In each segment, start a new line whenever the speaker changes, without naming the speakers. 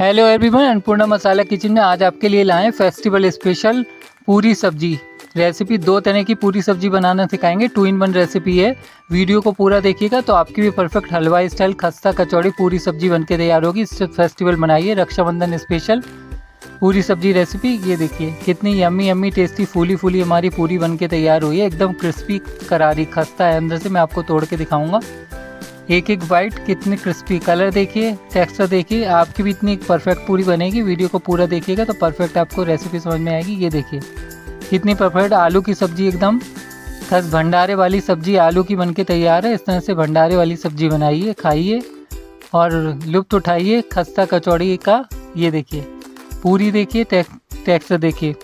Hello everyone, Annapurna मसाला kitchen में आज आपके लिए लाए फेस्टिवल स्पेशल पूरी सब्जी रेसिपी। 2 तरह की पूरी सब्जी बनाना सिखाएंगे। 2 in 1 रेसिपी है। वीडियो को पूरा देखिएगा तो आपकी भी परफेक्ट हलवाई स्टाइल खस्ता कचौड़ी पूरी सब्जी बनके तैयार होगी। इस फेस्टिवल बनाइए, रक्षाबंधन स्पेशल पूरी सब्जी रेसिपी। ये देखिए कितनी यम्मी यम्मी टेस्टी फूली फूली हमारी पूरी बनके तैयार हुई है। एकदम क्रिस्पी करारी खस्ता है अंदर से। मैं आपको तोड़ के दिखाऊंगा एक एक बाइट। कितनी क्रिस्पी कलर देखिए, टेक्सचर देखिए। आपकी भी इतनी परफेक्ट पूरी बनेगी। वीडियो को पूरा देखिएगा तो परफेक्ट आपको रेसिपी समझ में आएगी। ये देखिए कितनी परफेक्ट आलू की सब्जी, एकदम खस भंडारे वाली सब्जी आलू की बनके तैयार है। इस तरह से भंडारे वाली सब्जी बनाइए, खाइए और लुत्फ़ उठाइए खस्ता कचौड़ी का। ये देखिए पूरी देखिए, टेक्सचर देखिए।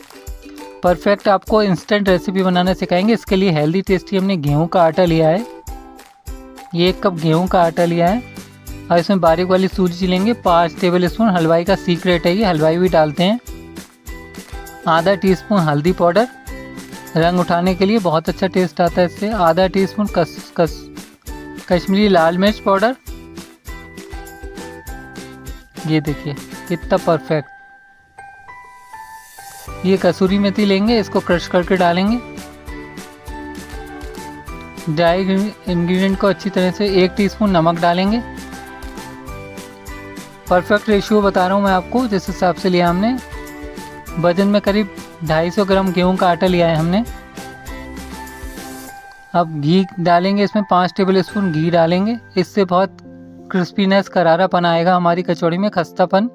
परफेक्ट आपको इंस्टेंट रेसिपी बनाना सिखाएंगे। इसके लिए हेल्दी टेस्टी हमने गेहूँ का आटा लिया है। ये 1 कप गेहूं का आटा लिया है और इसमें बारीक वाली सूजी लेंगे। 5 टेबल स्पून हलवाई का सीक्रेट है, ये हलवाई भी डालते हैं। आधा टीस्पून हल्दी पाउडर, रंग उठाने के लिए बहुत अच्छा टेस्ट आता है इससे। आधा टीस्पून कश्मीरी लाल मिर्च पाउडर। ये देखिए कितना परफेक्ट। ये कसूरी मेथी लेंगे, इसको क्रश करके डालेंगे। ड्राई इंग्रेडिएंट को अच्छी तरह से 1 टीस्पून नमक डालेंगे। परफेक्ट रेशियो बता रहा हूँ मैं आपको, जिस हिसाब से लिया हमने। वजन में करीब 250 ग्राम गेहूं का आटा लिया है हमने। अब घी डालेंगे इसमें, 5 टेबल स्पून घी डालेंगे। इससे बहुत क्रिस्पीनेस करारापन आएगा हमारी कचौड़ी में, खस्तापन।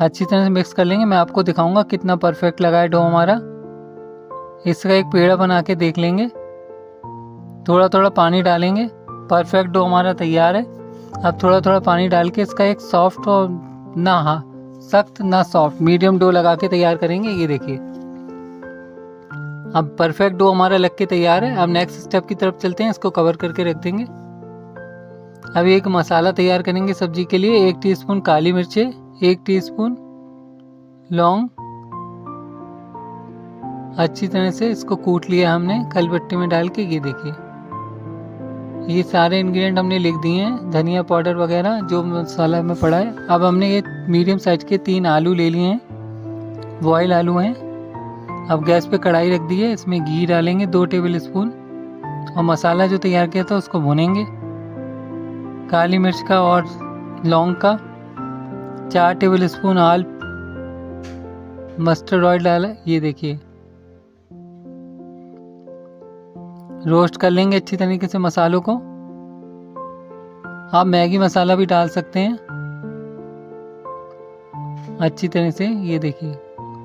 अच्छी तरह से मिक्स कर लेंगे। मैं आपको दिखाऊंगा कितना परफेक्ट लगा है डो हमारा। इसका एक पेड़ा बना के देख लेंगे। थोड़ा थोड़ा पानी डालेंगे। परफेक्ट डो हमारा तैयार है। अब थोड़ा थोड़ा पानी डाल के इसका एक सॉफ्ट और ना सख्त ना सॉफ्ट मीडियम डो लगा के तैयार करेंगे। ये देखिए अब परफेक्ट डो हमारा लग के तैयार है। अब नेक्स्ट स्टेप की तरफ चलते हैं। इसको कवर करके रख देंगे। अब एक मसाला तैयार करेंगे सब्जी के लिए। 1 टीस्पून काली मिर्चें, 1 टीस्पून लौंग। अच्छी तरह से इसको कूट लिया हमने कलपट्टी में डाल के। ये देखिए ये सारे इंग्रेडिएंट हमने लिख दिए हैं, धनिया पाउडर वगैरह जो मसाला में पड़ा है। अब हमने ये मीडियम साइज के 3 आलू ले लिए हैं, बॉयल आलू हैं। अब गैस पे कढ़ाई रख दी है, इसमें घी डालेंगे 2 टेबल स्पून और मसाला जो तैयार किया था उसको भुनेंगे। काली मिर्च का और लौंग का 4 table spoon oil mustard oil डाला। ये देखिए रोस्ट कर लेंगे अच्छी तरीके से मसालों को। आप मैगी मसाला भी डाल सकते हैं अच्छी तरह से। ये देखिए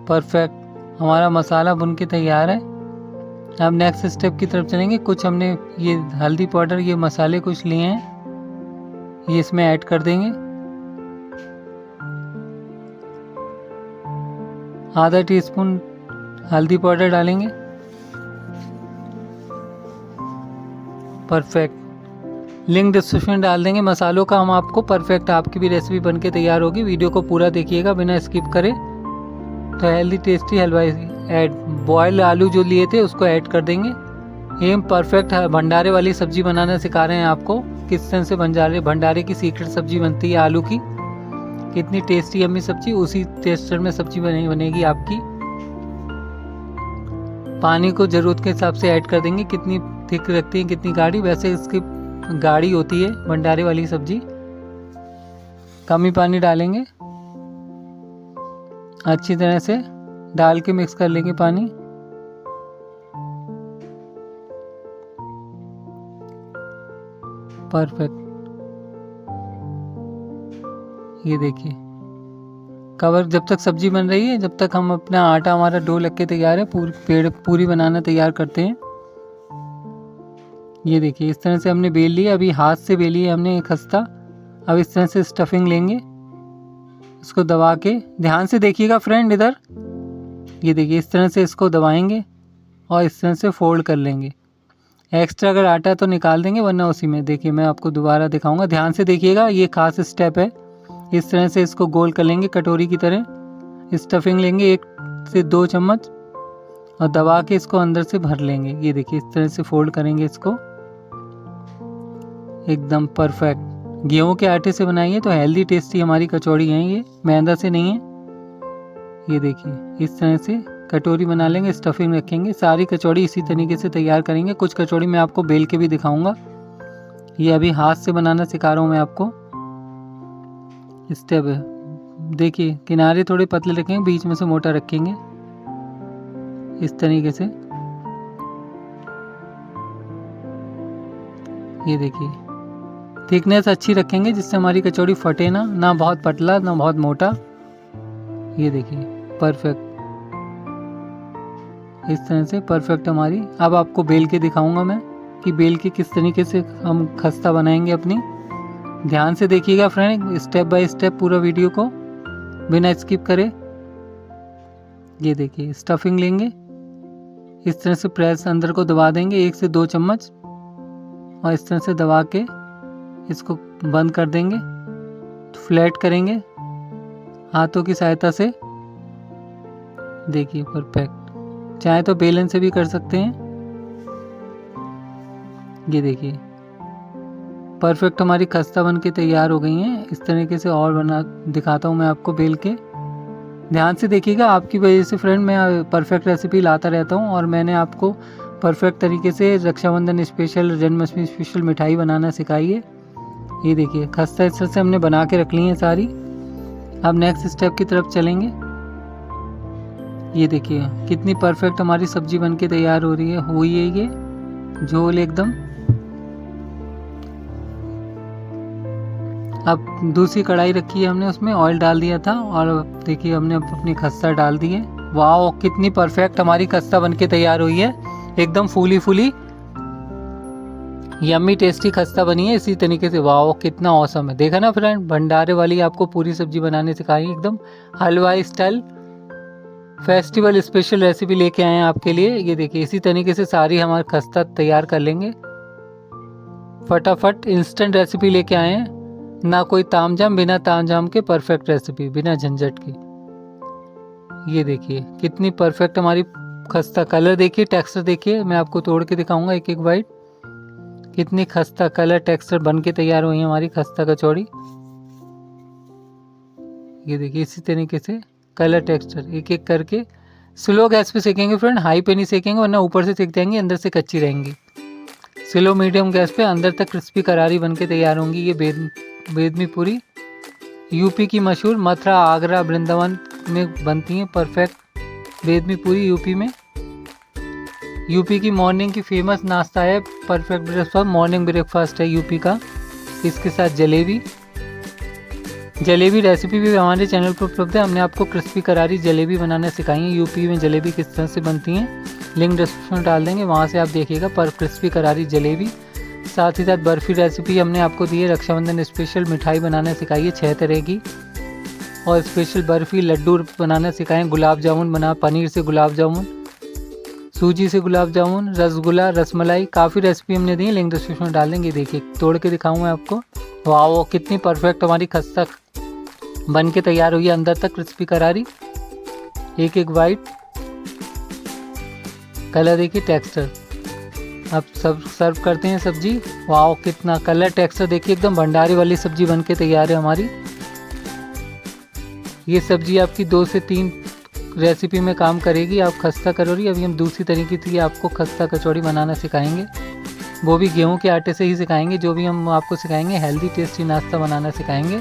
परफेक्ट हमारा मसाला भुन के तैयार है। अब नेक्स्ट स्टेप की तरफ चलेंगे। कुछ हमने ये हल्दी पाउडर, ये मसाले कुछ लिए हैं, ये इसमें ऐड कर देंगे। आधा टीस्पून हल्दी पाउडर डालेंगे। परफेक्ट लिंक डिस्क्रिप्शन डाल देंगे मसालों का हम आपको। परफेक्ट आपकी भी रेसिपी बनके तैयार होगी। वीडियो को पूरा देखिएगा बिना स्किप करे। तो हेल्दी टेस्टी हलवाई ऐड बॉयल आलू जो लिए थे उसको ऐड कर देंगे। ये परफेक्ट भंडारे वाली सब्जी बनाना सिखा रहे हैं आपको। किस तरह से भंडारे की सीक्रेट सब्जी बनती है आलू की। कितनी टेस्टी यम्मी सब्जी, उसी टेस्टर में सब्जी बनेगी आपकी। पानी को ज़रूरत के हिसाब से ऐड कर देंगे। कितनी थिक रखती है कितनी गाढ़ी, वैसे इसकी गाढ़ी होती है भंडारे वाली सब्जी। कम ही पानी डालेंगे। अच्छी तरह से डाल के मिक्स कर लेंगे पानी। परफेक्ट। ये देखिए कवर जब तक सब्जी बन रही है, जब तक हम अपना आटा हमारा डो लग के तैयार है। पूरी बनाना तैयार करते हैं। ये देखिए इस तरह से हमने बेल लिया। अभी हाथ से बेली है हमने खस्ता। अब इस तरह से स्टफिंग लेंगे, इसको दबा के। ध्यान से देखिएगा फ्रेंड इधर। ये देखिए इस तरह से इसको दबाएंगे और इस तरह से फोल्ड कर लेंगे। एक्स्ट्रा अगर आटा तो निकाल देंगे, वरना उसी में। देखिए मैं आपको दोबारा दिखाऊंगा, ध्यान से देखिएगा, ये खास स्टेप है। इस तरह से इसको गोल कर लेंगे कटोरी की तरह। स्टफिंग लेंगे 1 से 2 चम्मच और दबा के इसको अंदर से भर लेंगे। ये देखिए इस तरह से फोल्ड करेंगे इसको। एकदम परफेक्ट। गेहूं के आटे से बनाई है तो हेल्दी टेस्टी हमारी कचौड़ी है, ये मैदा से नहीं है। ये देखिए इस तरह से कटोरी बना लेंगे, स्टफिंग रखेंगे। सारी कचौड़ी इसी तरीके से तैयार करेंगे। कुछ कचौड़ी मैं आपको बेल के भी दिखाऊंगा। ये अभी हाथ से बनाना सिखा रहा हूँ मैं आपको। स्टेप है, देखिए किनारे थोड़े पतले रखेंगे, बीच में से मोटा रखेंगे इस तरीके से। ये देखिए थिकनेस अच्छी रखेंगे जिससे हमारी कचौड़ी फटे ना बहुत पतला ना बहुत मोटा। ये देखिए परफेक्ट, इस तरह से परफेक्ट हमारी। अब आपको बेल के दिखाऊंगा मैं कि बेल के किस तरीके से हम खस्ता बनाएंगे अपनी। ध्यान से देखिएगा फ्रेंड, स्टेप बाय स्टेप पूरा वीडियो को बिना स्किप करे। ये देखिए स्टफिंग लेंगे, इस तरह से प्रेस अंदर को दबा देंगे 1 से 2 चम्मच, और इस तरह से दबा के इसको बंद कर देंगे। फ्लैट करेंगे हाथों की सहायता से। देखिए परफेक्ट, चाहे तो बेलन से भी कर सकते हैं। ये देखिए परफेक्ट हमारी खस्ता बन के तैयार हो गई हैं। इस तरीके से और बना दिखाता हूँ मैं आपको बेल के। ध्यान से देखिएगा, आपकी वजह से फ्रेंड मैं परफेक्ट रेसिपी लाता रहता हूँ, और मैंने आपको परफेक्ट तरीके से रक्षाबंधन स्पेशल, जन्माष्टमी स्पेशल मिठाई बनाना सिखाई है। ये देखिए खस्ता इस तरह से हमने बना के रख ली है सारी। अब नेक्स्ट स्टेप की तरफ चलेंगे। ये देखिए कितनी परफेक्ट हमारी सब्जी बन के तैयार हो रही है, हुई है ये झोल एकदम। अब दूसरी कढ़ाई रखी है हमने, उसमें ऑयल डाल दिया था, और देखिए हमने अपनी खस्ता डाल दी है। वाह कितनी परफेक्ट हमारी खस्ता बन के तैयार हुई है, एकदम फूली फूली यम्मी टेस्टी खस्ता बनी है इसी तरीके से। वाह कितना औसम है, देखा ना फ्रेंड, भंडारे वाली आपको पूरी सब्जी बनाने सिखाई, एकदम हलवाई स्टाइल फेस्टिवल स्पेशल रेसिपी लेके आए हैं आपके लिए। ये देखिए इसी तरीके से सारी हमारी खस्ता तैयार कर लेंगे। फटाफट इंस्टेंट रेसिपी लेके आए हैं, ना कोई तामझाम, बिना तामझाम के परफेक्ट रेसिपी, बिना झंझट की। ये देखिए कितनी परफेक्ट हमारी खस्ता, कलर देखिए, टेक्सचर देखिए, मैं आपको तोड़ के दिखाऊंगा एक एक बाइट। कितनी खस्ता कलर टेक्सचर बन के तैयार हुई है हमारी खस्ता कचौड़ी। ये देखिए इसी तरीके से कलर टेक्सचर एक एक करके स्लो गैस पे सेकेंगे फ्रेंड, हाई पे नहीं सेकेंगे वरना ऊपर से सेक जाएंगी, अंदर से कच्ची रहेंगी। स्लो मीडियम गैस पे अंदर तक क्रिस्पी करारी बन के तैयार होंगी। ये बेदमी पूरी यूपी की मशहूर, मथुरा आगरा वृंदावन में बनती हैं परफेक्ट बेदमी पूरी यूपी में। यूपी की मॉर्निंग की फेमस नाश्ता है परफेक्ट ब्रेकफास्ट, मॉर्निंग ब्रेकफास्ट है यूपी का। इसके साथ जलेबी रेसिपी भी हमारे चैनल पर उपलब्ध है। हमने आपको क्रिस्पी करारी जलेबी बनाना सिखाई है। यूपी में जलेबी किस तरह से बनती हैं लिंक डिस्क्रिप्शन में डाल देंगे, वहाँ से आप देखिएगा पर क्रिस्पी करारी जलेबी। साथ ही साथ बर्फ़ी रेसिपी हमने आपको दी है, रक्षाबंधन स्पेशल मिठाई बनाना सिखाई है 6 तरह की, और स्पेशल बर्फ़ी लड्डू बनाना सिखाएँ, गुलाब जामुन बना, पनीर से गुलाब जामुन, सूजी से गुलाब जामुन, रसगुल्ला, रसमलाई, काफ़ी रेसिपी हमने दी है, लिंक डिस्क्रिप्शन में डाल देंगे। देखिए तोड़ के दिखाऊँ मैं आपको। वाह कितनी परफेक्ट हमारी खस्ता बन के तैयार हुई है, अंदर तक क्रिस्पी करारी, एक एक वाइट कलर देखिए, टेक्सचर। अब सब सर्व करते हैं सब्जी। वाह कितना कलर टेक्सचर देखिए, एकदम भंडारे वाली सब्जी बन के तैयार है हमारी। ये सब्जी आपकी 2 से 3 रेसिपी में काम करेगी। आप खस्ता कचौड़ी, अभी हम दूसरी तरीके से आपको खस्ता कचौड़ी बनाना सिखाएंगे, वो भी गेहूं के आटे से ही सिखाएंगे। जो भी हम आपको सिखाएंगे हेल्दी टेस्टी नाश्ता बनाना सिखाएंगे।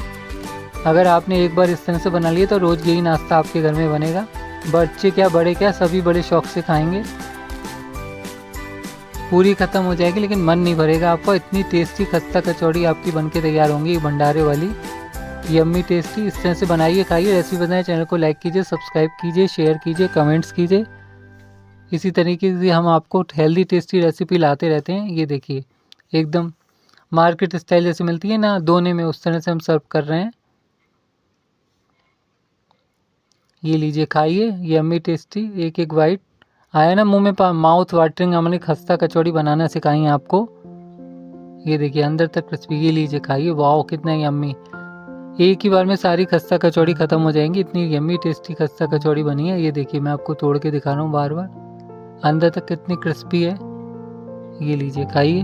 अगर आपने एक बार इस तरह से बना लिया तो रोज़ यही नाश्ता आपके घर में बनेगा। बच्चे क्या बड़े क्या सभी बड़े शौक से खाएंगे। पूरी ख़त्म हो जाएगी लेकिन मन नहीं भरेगा आपको, इतनी टेस्टी खस्ता कचौड़ी आपकी बन के तैयार होंगी भंडारे वाली, यम्मी टेस्टी। इस तरह से बनाइए, खाइए, रेसिपी बताएं, चैनल को लाइक कीजिए, सब्सक्राइब कीजिए, शेयर कीजिए, कमेंट्स कीजिए। इसी तरीके से हम आपको हेल्दी टेस्टी रेसिपी लाते रहते हैं। ये देखिए एकदम मार्केट स्टाइल जैसे मिलती है ना दोने में, उस तरह से हम सर्व कर रहे हैं। ये लीजिए खाइए, यम्मी टेस्टी, एक एक बाइट आया ना मुंह में, माउथ वाटरिंग। हमने खस्ता कचौड़ी बनाना सिखाई है आपको। ये देखिए अंदर तक क्रिस्पी। ये लीजिए खाइए, वाह कितना यम्मी। एक ही बार में सारी खस्ता कचौड़ी ख़त्म हो जाएंगी, इतनी यम्मी टेस्टी खस्ता कचौड़ी बनी है। ये देखिए मैं आपको तोड़ के दिखा रहा हूँ बार बार, अंदर तक कितनी क्रिस्पी है। ये लीजिए खाइए।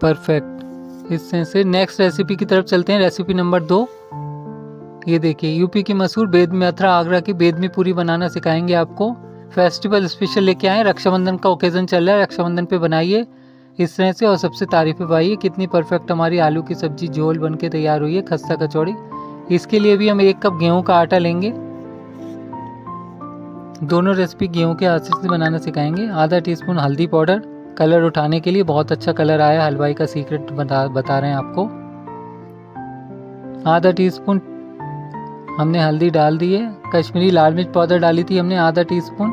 परफेक्ट। इस तरह से नेक्स्ट रेसिपी की तरफ चलते हैं, रेसिपी नंबर 2। ये देखिए, यूपी की मशहूर बेदमी अथरा आगरा की बेदमी पूरी बनाना सिखाएंगे आपको। फेस्टिवल स्पेशल लेके आए, रक्षाबंधन का ओकेजन चल रहा है, रक्षाबंधन पे बनाइए इस तरह से और सबसे तारीफें पाइए। कितनी परफेक्ट हमारी आलू की सब्जी झोल बन के तैयार हुई है, खस्ता कचौड़ी। इसके लिए भी हम 1 कप गेहूं का आटा लेंगे। दोनों रेसिपी गेहूं के आटे से बनाना सिखाएंगे। आधा टीस्पून हल्दी पाउडर, कलर उठाने के लिए, बहुत अच्छा कलर आया, हलवाई का सीक्रेट बता रहे हैं आपको। आधा टीस्पून हमने हल्दी डाल दी है। कश्मीरी लाल मिर्च पाउडर डाली थी हमने आधा टीस्पून।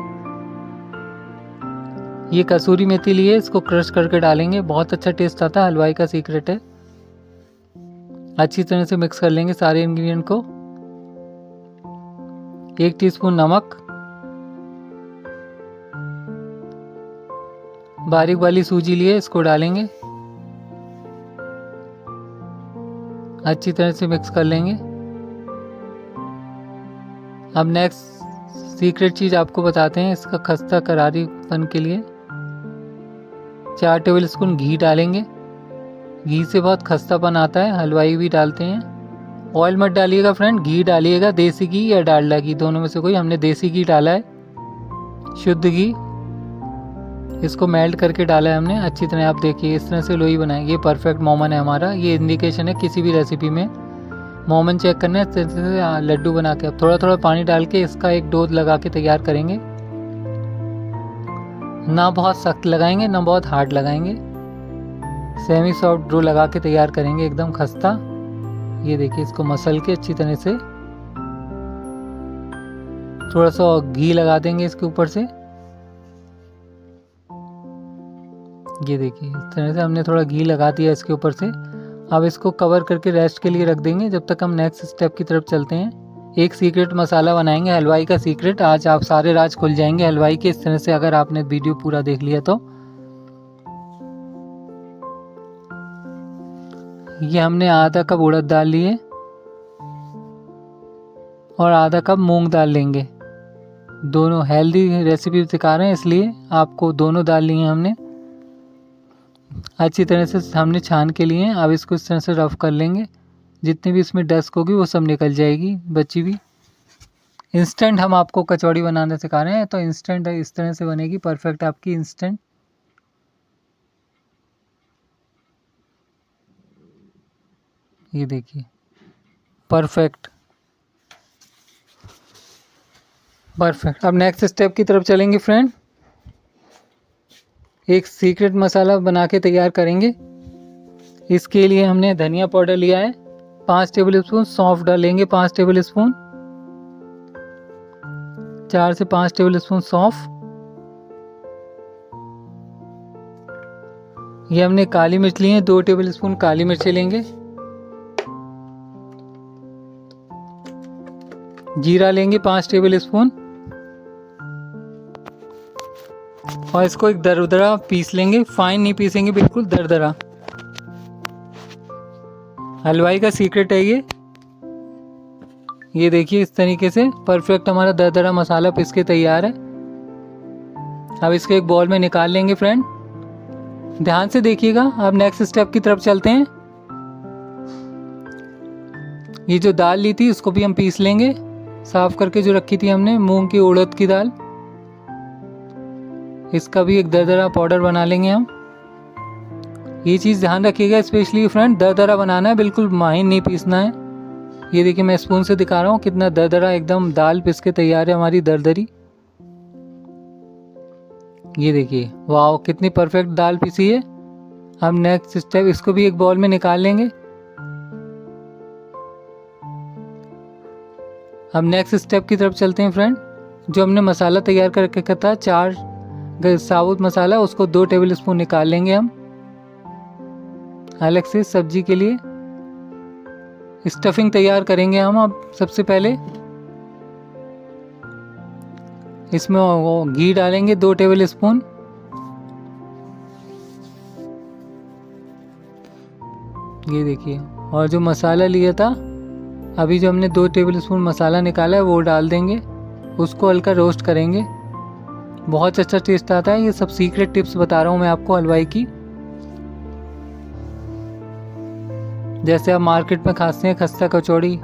ये कसूरी मेथी ली है, इसको क्रश करके डालेंगे, बहुत अच्छा टेस्ट आता है, हलवाई का सीक्रेट है। अच्छी तरह से मिक्स कर लेंगे सारे इंग्रेडिएंट को। 1 टीस्पून नमक, बारीक वाली सूजी ली है, इसको डालेंगे, अच्छी तरह से मिक्स कर लेंगे। अब नेक्स्ट सीक्रेट चीज़ आपको बताते हैं, इसका खस्ता करारीपन के लिए 4 टेबलस्पून घी डालेंगे। घी से बहुत खस्तापन आता है, हलवाई भी डालते हैं। ऑयल मत डालिएगा फ्रेंड, घी डालिएगा, देसी घी या डालडा घी, दोनों में से कोई। हमने देसी घी डाला है, शुद्ध घी। इसको मेल्ट करके डाला है हमने अच्छी तरह। आप देखिए इस तरह से लोई बनाएंगे, ये परफेक्ट मोमन है हमारा। ये इंडिकेशन है किसी भी रेसिपी में मोमन चेक करना है। इस तरह से लड्डू बना के अब थोड़ा थोड़ा पानी डाल के इसका एक डो लगा के तैयार करेंगे। ना बहुत सख्त लगाएंगे ना बहुत हार्ड लगाएंगे, सेमी सॉफ्ट डो लगा के तैयार करेंगे, एकदम खस्ता। ये देखिए, इसको मसल के अच्छी तरह से थोड़ा सा घी लगा देंगे इसके ऊपर से। ये देखिए, इस तरह से हमने थोड़ा घी लगा दिया इसके ऊपर से। अब इसको कवर करके रेस्ट के लिए रख देंगे जब तक हम नेक्स्ट स्टेप की तरफ चलते हैं। एक सीक्रेट मसाला बनाएंगे, हलवाई का सीक्रेट। आज आप सारे राज खुल जाएंगे हलवाई के, इस तरह से अगर आपने वीडियो पूरा देख लिया तो। ये हमने आधा कप उड़द दाल लिए और आधा कप मूंग दाल लेंगे। दोनों हेल्दी रेसिपी सिखा रहे हैं इसलिए आपको दोनों दाल लिए हमने। अच्छी तरह से हमने छान के लिए। अब इसको इस तरह से रफ कर लेंगे, जितनी भी इसमें डस्ट होगी वो सब निकल जाएगी बची भी। इंस्टेंट हम आपको कचौड़ी बनाना सिखा रहे हैं, तो इंस्टेंट इस तरह से बनेगी परफेक्ट आपकी इंस्टेंट। ये देखिए, परफेक्ट परफेक्ट। अब नेक्स्ट स्टेप की तरफ चलेंगे फ्रेंड। एक सीक्रेट मसाला बना के तैयार करेंगे। इसके लिए हमने धनिया पाउडर लिया है 5 टेबलस्पून, सौंफ डालेंगे 5 टेबलस्पून, 4 से 5 टेबलस्पून सौंफ। ये हमने काली मिर्च ली है 2 टेबलस्पून काली मिर्च लेंगे। जीरा लेंगे 5 टेबलस्पून और इसको एक दरदरा पीस लेंगे, फाइन नहीं पीसेंगे, बिल्कुल दरदरा। हलवाई का सीक्रेट है ये। ये देखिए, इस तरीके से परफेक्ट हमारा दरदरा मसाला पीस के तैयार है। अब इसको एक बॉल में निकाल लेंगे फ्रेंड। ध्यान से देखिएगा। अब नेक्स्ट स्टेप की तरफ चलते हैं। ये जो दाल ली थी उसको भी हम पीस लेंगे, साफ करके जो रखी थी हमने मूंग की उड़द की दाल। इसका भी एक दरदरा पाउडर बना लेंगे हम। ये चीज़ ध्यान रखिएगा स्पेशली फ्रेंड, दरदरा बनाना है, बिल्कुल महीन नहीं पीसना है। ये देखिए, मैं स्पून से दिखा रहा हूँ कितना दरदरा एकदम दाल पिस के तैयार है हमारी दरदरी। ये देखिए, वाह कितनी परफेक्ट दाल पिसी है। हम नेक्स्ट स्टेप, इसको भी एक बाउल में निकाल लेंगे। अब नेक्स्ट स्टेप की तरफ चलते हैं फ्रेंड। जो हमने मसाला तैयार करके रखा था 4 साबुत मसाला, उसको 2 टेबलस्पून निकाल लेंगे हम अलग से सब्जी के लिए। स्टफिंग तैयार करेंगे हम। अब सबसे पहले इसमें वो घी डालेंगे 2 टेबलस्पून। ये देखिए, और जो मसाला लिया था अभी, जो हमने 2 टेबलस्पून मसाला निकाला है वो डाल देंगे। उसको हल्का रोस्ट करेंगे, बहुत अच्छा टेस्ट आता है। ये सब सीक्रेट टिप्स बता रहा हूँ मैं आपको हलवाई की। जैसे आप मार्केट में खाते हैं खस्ता कचौड़ी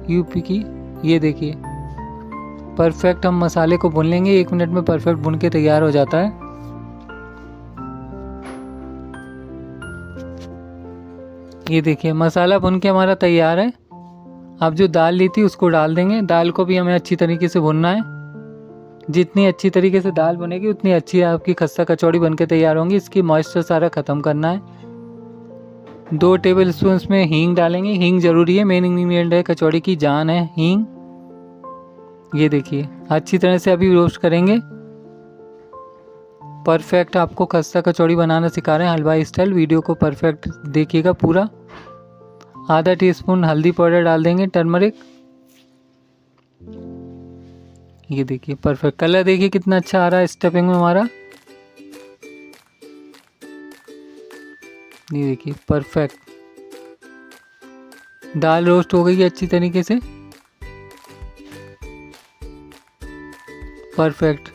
यूपी की, ये देखिए परफेक्ट। हम मसाले को भून लेंगे, 1 मिनट में परफेक्ट भुन के तैयार हो जाता है। ये देखिए मसाला भुन के हमारा तैयार है। अब जो दाल ली थी उसको डाल देंगे। दाल को भी हमें अच्छी तरीके से भुनना है। जितनी अच्छी तरीके से दाल बनेगी उतनी अच्छी आपकी खस्ता कचौड़ी बन के तैयार होंगी। इसकी मॉइस्चर सारा ख़त्म करना है। 2 टेबल स्पून में हींग डालेंगे। हींग ज़रूरी है, मेन इंग्रेडिएंट है, कचौड़ी की जान है हींग। ये देखिए अच्छी तरह से अभी रोस्ट करेंगे। परफेक्ट आपको खस्ता कचौड़ी बनाना सिखा रहे हैं हलवाई स्टाइल। वीडियो को परफेक्ट देखिएगा पूरा। आधा टीस्पून हल्दी पाउडर डाल देंगे, टर्मरिक। ये देखिए परफेक्ट कलर देखिए कितना अच्छा आ रहा है स्टफिंग में हमारा। ये देखिए परफेक्ट दाल रोस्ट हो गई है अच्छी तरीके से। परफेक्ट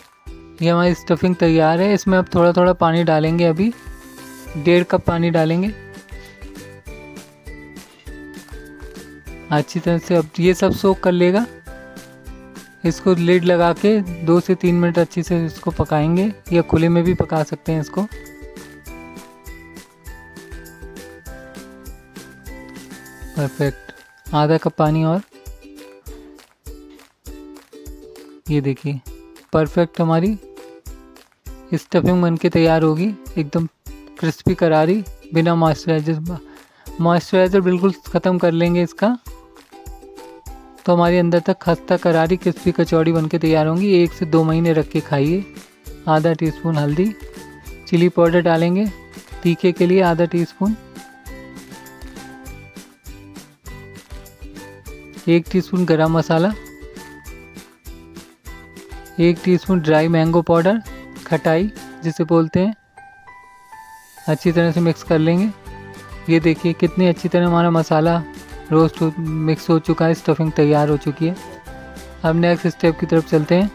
ये हमारी स्टफिंग तैयार है। इसमें अब थोड़ा थोड़ा पानी डालेंगे। अभी 1.5 कप पानी डालेंगे अच्छी तरह से। अब ये सब सोक कर लेगा। इसको लिड लगा के 2 से 3 मिनट अच्छी से इसको पकाएंगे, या खुले में भी पका सकते हैं इसको। परफेक्ट आधा कप पानी और। ये देखिए परफेक्ट हमारी स्टफिंग बन के तैयार होगी, एकदम क्रिस्पी करारी, बिना मॉइस्चराइज़र बिल्कुल ख़त्म कर लेंगे इसका, तो हमारी अंदर तक खस्ता करारी क्रिस्पी कचौड़ी बन के तैयार होंगी। 1 से 2 महीने रख के खाइए। आधा टीस्पून हल्दी, चिली पाउडर डालेंगे तीखे के लिए आधा टीस्पून, 1 टीस्पून गरम मसाला, 1 टीस्पून ड्राई मैंगो पाउडर, खटाई जिसे बोलते हैं। अच्छी तरह से मिक्स कर लेंगे। ये देखिए कितनी अच्छी तरह हमारा मसाला रोस्ट मिक्स हो चुका है, स्टफिंग तैयार हो चुकी है। अब नेक्स्ट स्टेप की तरफ चलते हैं।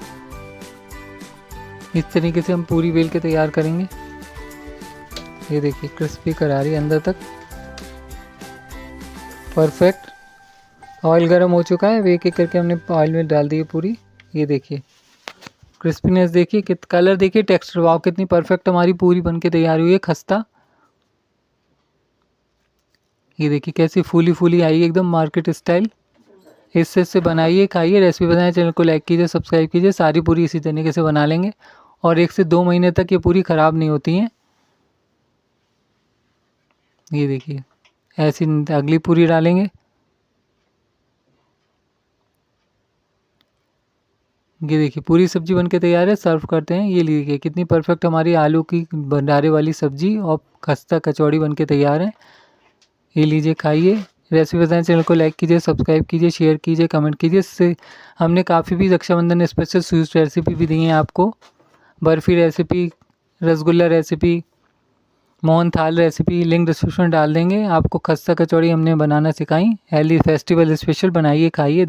इस तरीके से हम पूरी बेल के तैयार करेंगे। ये देखिए क्रिस्पी करारी अंदर तक। परफेक्ट ऑयल गर्म हो चुका है। एक एक करके हमने ऑयल में डाल दी है पूरी। ये देखिए क्रिस्पीनेस देखिए, कलर देखिए, टेक्सचर वाव कितनी परफेक्ट हमारी पूरी बन के तैयार हुई है खस्ता। ये देखिए कैसी फूली फूली आई है एकदम मार्केट स्टाइल। इससे बनाइए खाइए। रेसिपी बताएं, चैनल को लाइक कीजिए, सब्सक्राइब कीजिए। सारी पूरी इसी तरीके से बना लेंगे और 1 से 2 महीने तक ये पूरी ख़राब नहीं होती हैं। ये देखिए ऐसी अगली पूरी डालेंगे। ये देखिए पूरी सब्जी बनके तैयार है, सर्व करते हैं। ये लीजिए कितनी परफेक्ट हमारी आलू की भंडारे वाली सब्जी और खस्ता कचौड़ी बनके तैयार है। ये लीजिए खाइए। रेसिपी बताएं, चैनल को लाइक कीजिए, सब्सक्राइब कीजिए, शेयर कीजिए, कमेंट कीजिए। इससे हमने काफ़ी भी रक्षाबंधन स्पेशल स्वीट रेसिपी भी दी है आपको। बर्फ़ी रेसिपी, रसगुल्ला रेसिपी, मोहन थाल रेसिपी, लिंक डिस्क्रिप्शन डाल देंगे। आपको खस्ता कचौड़ी हमने बनाना सिखाई। हेल्दी फेस्टिवल स्पेशल बनाइए खाइए।